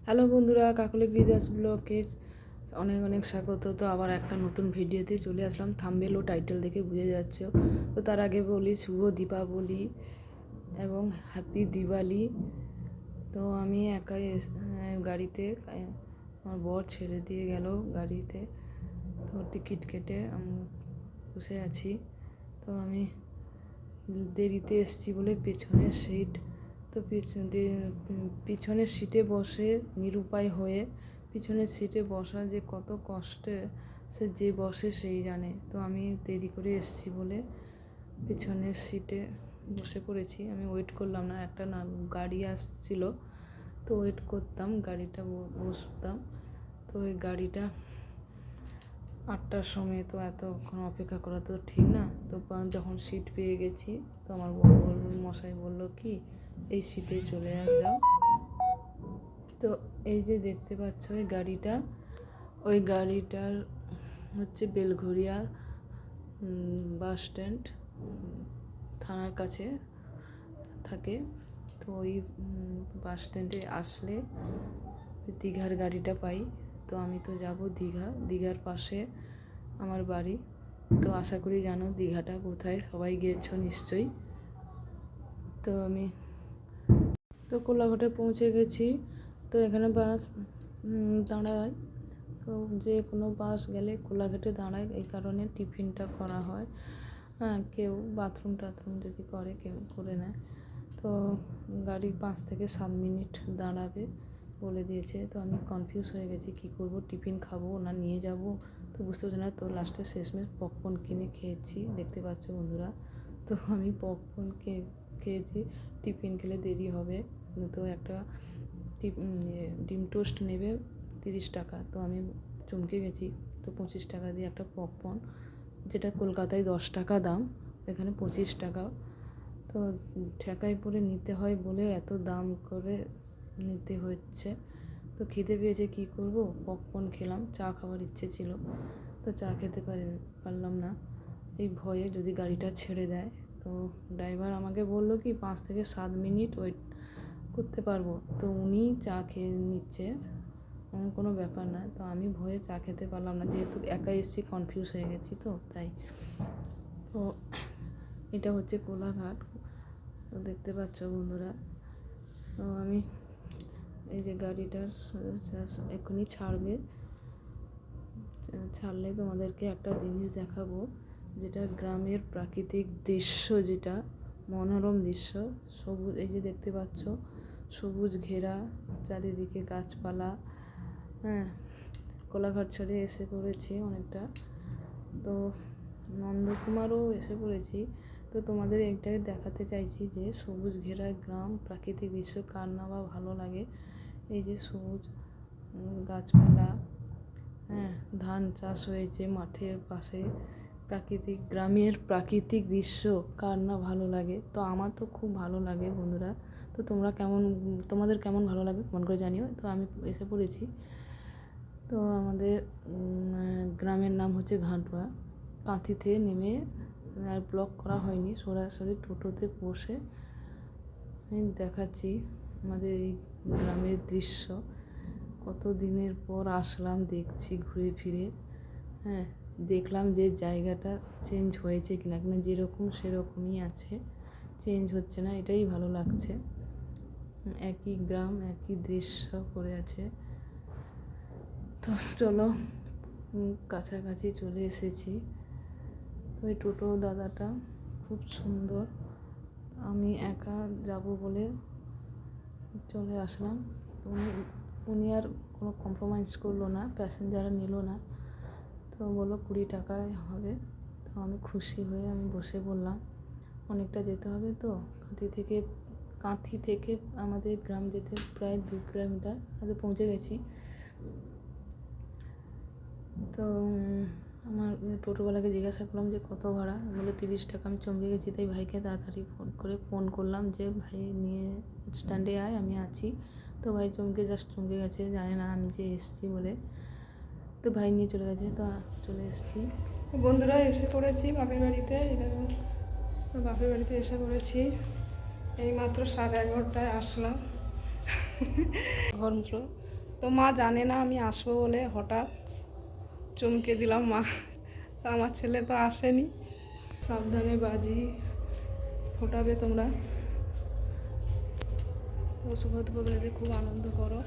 Hello বন্ধুরা, কাকলি গ্রিদাস ব্লগে অনেক অনেক স্বাগত। তো আবার একটা নতুন ভিডিওতে চলে আসলাম। থাম্বনেল ও টাইটেল দেখে বুঝে যাচ্ছে। তো তার আগে বলি শুভ দীপাবলি এবং হ্যাপি দিওয়ালি। তো আমি একাই গাড়িতে, আমার বর ছেড়ে দিয়ে গেল গাড়িতে। তো টিকিট কেটে আমি বসে আছি। তো আমি দেরিতে এসেছি বলে পেছনের সিট, তো পিছনের সিটে বসে নিরুপায় হয়ে, পিছনের সিটে বসা যে কত কষ্টে, সে যে বসে সেই জানে। তো আমি দেরি করে এসেছি বলে পিছনের সিটে বসে পড়েছি। আমি ওয়েট করলাম না, একটা না গাড়ি আসছিল, তো ওয়েট করতাম, গাড়িটা বসতাম। তো ওই গাড়িটা 8টার সময়, তো এতক্ষণ অপেক্ষা করা তো ঠিক না। তো যখন সিট পেয়ে গেছি, তো আমার মশাই বললো কি এই সিটে চলে যাও। তো এই যে দেখতে পাচ্ছ ওই গাড়িটা, ওই গাড়িটার হচ্ছে বেলঘরিয়া বাস স্ট্যান্ড, থানার কাছে থাকে। তো ওই বাস স্ট্যান্ডে আসলে দীঘার গাড়িটা পাই। তো আমি তো যাব দীঘার পাশে আমার বাড়ি। তো আশা করি জানো দীঘাটা কোথায়, সবাই গিয়েছো নিশ্চয়ই। তো আমি তো কোলাঘাটে পৌঁছে গেছি। তো এখানে বাস দাঁড়ায়, তো যে কোনো বাস গেলে কোলাঘাটে দাঁড়ায়, এই কারণে টিফিনটা করা হয়। হ্যাঁ, কেউ বাথরুম টাথরুম যদি করে, কেউ করে নেয়। তো গাড়ি 5 থেকে 7 মিনিট দাঁড়াবে বলে দিয়েছে। তো আমি কনফিউজ হয়ে গেছি, কি করব, টিফিন খাবো না নিয়ে যাব, তো বুঝতে পারছি না। তো লাস্টে শেষমেশ পপকর্ন কিনে খেয়েছি, দেখতে পাচ্ছ বন্ধুরা। তো আমি পপকর্ন খেয়েছি, টিফিন খেলে দেরি হবে। তো একটা ডিম টোস্ট নেবে 30 টাকা। তো আমি চমকে গেছি। তো 25 টাকা দিয়ে একটা পপকর্ন, যেটা কলকাতায় 10 টাকা দাম, এখানে 25 টাকা। তো ঠেকায় পড়ে নিতে হয় বলে এত দাম করে নিতে হচ্ছে। তো খিদে পেয়েছে, কী করব, পপকর্ন খেলাম। চা খাওয়ার ইচ্ছে ছিল, তো চা খেতে পারলাম না এই ভয়ে, যদি গাড়িটা ছেড়ে দেয়। তো ড্রাইভার আমাকে বললো কি 5 থেকে 7 মিনিট ওয়েট করতে পারবো। তো উনি চা খেয়ে নিচ্ছে, এমন কোনো ব্যাপার না। তো আমি ভয়ে চা খেতে পারলাম না, যেহেতু একা এসেছি, কনফিউজ হয়ে গেছি, তো তাই। তো এটা হচ্ছে কোলাঘাট, তো দেখতে পাচ্ছ বন্ধুরা। তো আমি এই যে গাড়িটার এক্ষুনি ছাড়লে তোমাদেরকে একটা জিনিস দেখাবো, যেটা গ্রামের প্রাকৃতিক দৃশ্য, যেটা মনোরম দৃশ্য। সবুজ, এই যে দেখতে পাচ্ছ সবুজ ঘেরা, চারিদিকে গাছপালা। হ্যাঁ, কোলাঘাট ছেড়ে এসে পড়েছি অনেকটা, তো নন্দকুমারও এসে পড়েছি। তো তোমাদের এইটাই দেখাতে চাইছি যে সবুজ ঘেরা গ্রাম, প্রাকৃতিক দৃশ্য কার না বা ভালো লাগে। এই যে সবুজ গাছপালা, হ্যাঁ, ধান চাষ হয়েছে মাঠের পাশে, গ্রামের প্রাকৃতিক দৃশ্য কার না ভালো লাগে। তো আমার তো খুব ভালো লাগে বন্ধুরা। তো তোমাদের কেমন ভালো লাগে কমেন্ট করে জানিও। তো আমি এসে পড়েছি। তো আমাদের গ্রামের নাম হচ্ছে ঘাটুয়া। কাঁথিতে নেমে, আর ব্লক করা হয়নি, সরাসরি টোটোতে বসে আমি দেখাচ্ছি আমাদের এই গ্রামের দৃশ্য। কত দিনের পর আসলাম, দেখছি ঘুরে ফিরে। হ্যাঁ, দেখলাম যে জায়গাটা চেঞ্জ হয়েছে কিনা, যেরকম সেরকমই আছে, চেঞ্জ হচ্ছে না, এটাই ভালো লাগছে। একই গ্রাম, একই দৃশ্য পড়ে আছে। তো চলো, কাছাকাছি চলে এসেছি। ওই টোটো দাদাটা খুব সুন্দর, আমি একা যাব বলে চলে আসলাম। উনি আর কোনো কম্প্রোমাইজ করলো না, প্যাসেঞ্জার নিল না। তো বললো 20 টাকায় হবে। তো আমি খুশি হয়ে আমি বসে বললাম, অনেকটা যেতে হবে তো, কাঁথি থেকে আমাদের গ্রাম যেতে প্রায় 2 কিলোমিটার, আগে পৌঁছে গেছি। তো আমার টোটোওয়ালাকে জিজ্ঞাসা করলাম যে কত ভাড়া, বলে 30 টাকা। আমি চমকে গেছি, তাই ভাইকে তাড়াতাড়ি ফোন করলাম যে ভাই নিয়ে স্ট্যান্ডে আয়, আমি আছি। তো ভাই চমকে গেছে, জানে না আমি যে এসেছি বলে। তো ভাই নিয়ে চলে গেছে। তো চলে এসেছি বন্ধুরা, এসে পড়েছি বাপের বাড়িতে। বাপের বাড়িতে এসে পড়েছি, এই মাত্র 11:30টায় আসলাম ঘর মুছলো। তো মা জানে না আমি আসবো বলে হঠাৎ চমকে দিলাম মা। তো আমার ছেলে তো আসেনি। সাবধানে বাজি ফোটাবে তোমরা। তো শুভ দীপাবলিতে খুব আনন্দ করো।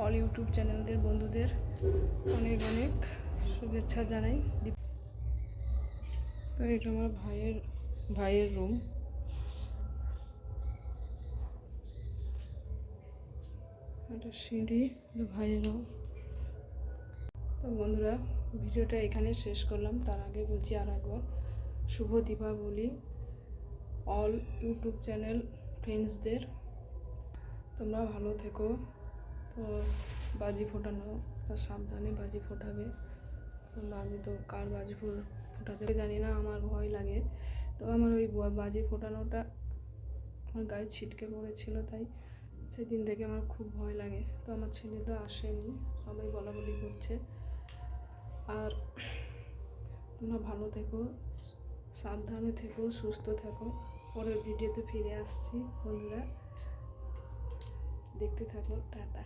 অল ইউটিউব চ্যানেলদের বন্ধুদের অনেক অনেক শুভেচ্ছা জানাই। তো এটা আমার ভাইয়ের রুম। এটা সিঁড়ি, ভাইয়ের রুম। তো বন্ধুরা, ভিডিওটা এখানে শেষ করলাম। তার আগে বলছি আর একবার শুভ দীপাবলি অল ইউটিউব চ্যানেল ফ্রেন্ডসদের। তোমরা ভালো থেকো। তো বাজি ফোটানো, সাবধানে বাজি ফোটাবে। বাজি তো কার বাজি ফোটাতে জানি না, আমার ভয় লাগে। তো আমার ওই বাজি ফোটানোটা আমার গায়ে ছিটকে পড়েছিল, তাই সেদিন থেকে আমার খুব ভয় লাগে। তো আমার ছেলে তো আসেনি, সবাই বলাবলি করছে। আর তোমরা ভালো থেকো, সাবধানে থেকো, সুস্থ থেকো। পরের ভিডিওতে ফিরে আসছি বন্ধুরা, দেখতে থাকো। টাটা।